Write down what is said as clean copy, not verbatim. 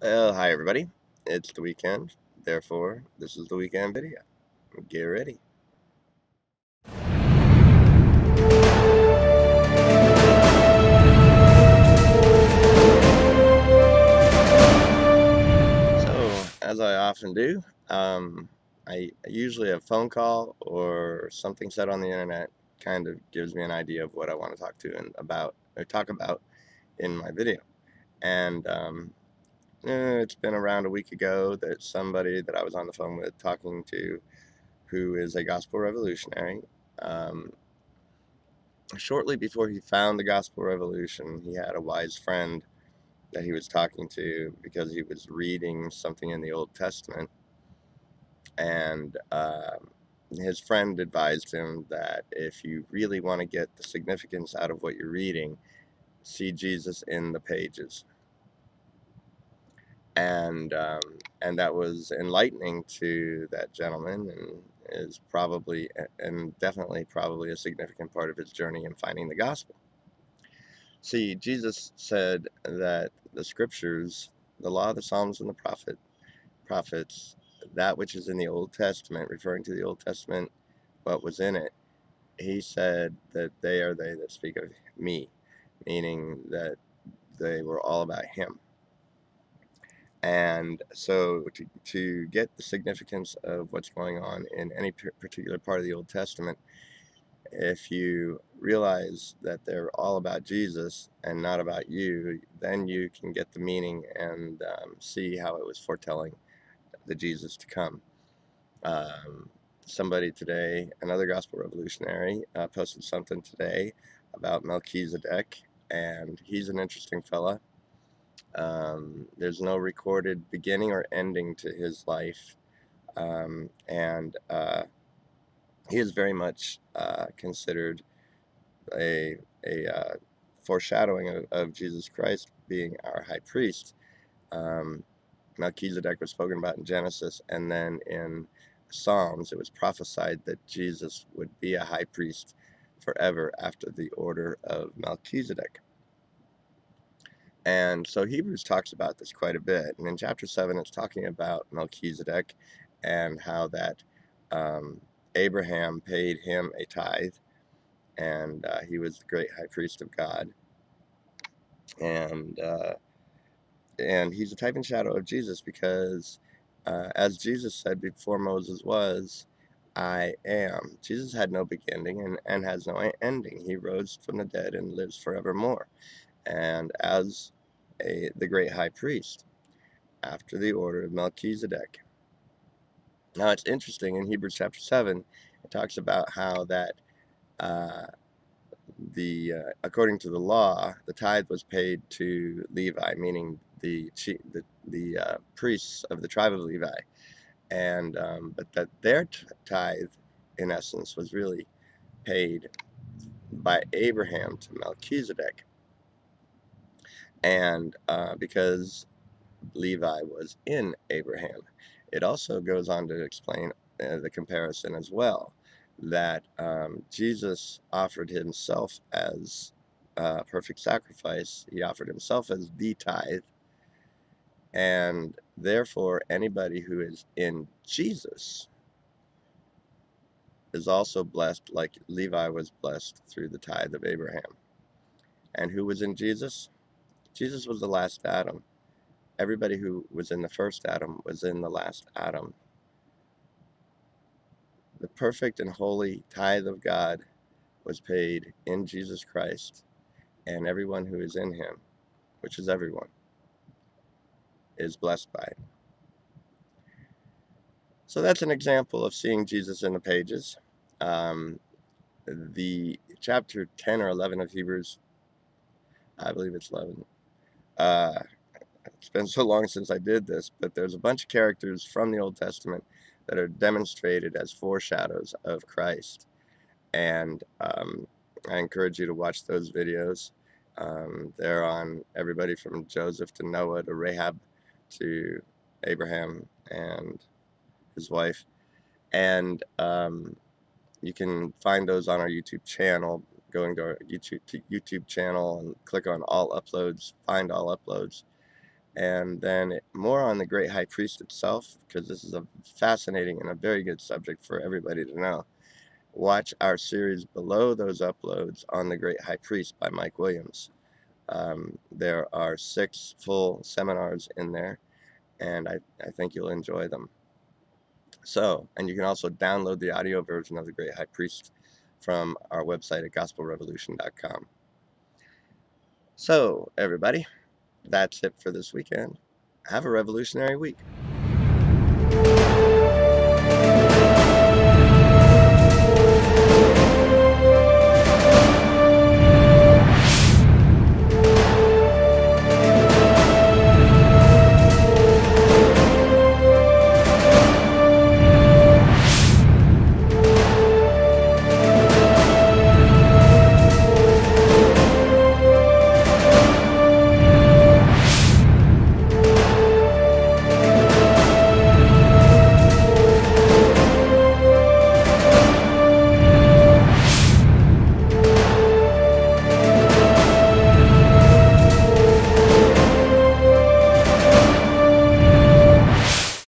Well, hi everybody. It's the weekend, therefore, this is the weekend video. Get ready. So, as I often do, I usually a phone call or something said on the internet kind of gives me an idea of what I want to talk to and about or talk about in my video. And it's been around a week ago that somebody that I was on the phone with talking to, who is a gospel revolutionary, um, shortly before he found the gospel revolution, he had a wise friend that he was talking to because he was reading something in the Old Testament, and his friend advised him that if you really want to get the significance out of what you're reading, see Jesus in the pages. And that was enlightening to that gentleman, and is probably and definitely probably a significant part of his journey in finding the gospel. See, Jesus said that the scriptures, the law, the Psalms, and the prophets, that which is in the Old Testament, referring to the Old Testament, what was in it, he said that they are they that speak of me, meaning that they were all about him. And so to get the significance of what's going on in any particular part of the Old Testament, if you realize that they're all about Jesus and not about you, then you can get the meaning and see how it was foretelling the Jesus to come. Somebody today, another gospel revolutionary, posted something today about Melchizedek, and he's an interesting fella. There's no recorded beginning or ending to his life, and he is very much considered a foreshadowing of Jesus Christ being our high priest. Melchizedek was spoken about in Genesis, and then in Psalms it was prophesied that Jesus would be a high priest forever after the order of Melchizedek. And so Hebrews talks about this quite a bit, and in chapter 7 it's talking about Melchizedek and how that Abraham paid him a tithe, and he was the great high priest of God, and he's a type and shadow of Jesus because, as Jesus said before Moses was, I am. Jesus had no beginning and has no ending. He rose from the dead and lives forevermore, and as the great high priest after the order of Melchizedek. Now it's interesting, in Hebrews chapter 7, it talks about how that uh, according to the law, the tithe was paid to Levi, meaning the priests of the tribe of Levi, and but that their tithe, in essence, was really paid by Abraham to Melchizedek, and because Levi was in Abraham. It also goes on to explain the comparison as well, that Jesus offered himself as a perfect sacrifice. He offered himself as the tithe, and therefore anybody who is in Jesus is also blessed like Levi was blessed through the tithe of Abraham. And who was in Jesus? Jesus was the last Adam. Everybody who was in the first Adam was in the last Adam. The perfect and holy tithe of God was paid in Jesus Christ, and everyone who is in him, which is everyone, is blessed by it. So that's an example of seeing Jesus in the pages. The chapter 10 or 11 of Hebrews, I believe it's 11. It's been so long since I did this, but there's a bunch of characters from the Old Testament that are demonstrated as foreshadows of Christ. And I encourage you to watch those videos. They're on everybody from Joseph to Noah to Rahab to Abraham and his wife. And you can find those on our YouTube channel. Going to our YouTube channel and click on all uploads, find all uploads. and then more on the great high priest itself, because this is a fascinating and a very good subject for everybody to know. Watch our series below those uploads on the great high priest by Mike Williams. There are 6 full seminars in there, and I think you'll enjoy them. So, and you can also download the audio version of the great high priest from our website at gospelrevolution.com. So, everybody, that's it for this weekend. Have a revolutionary week.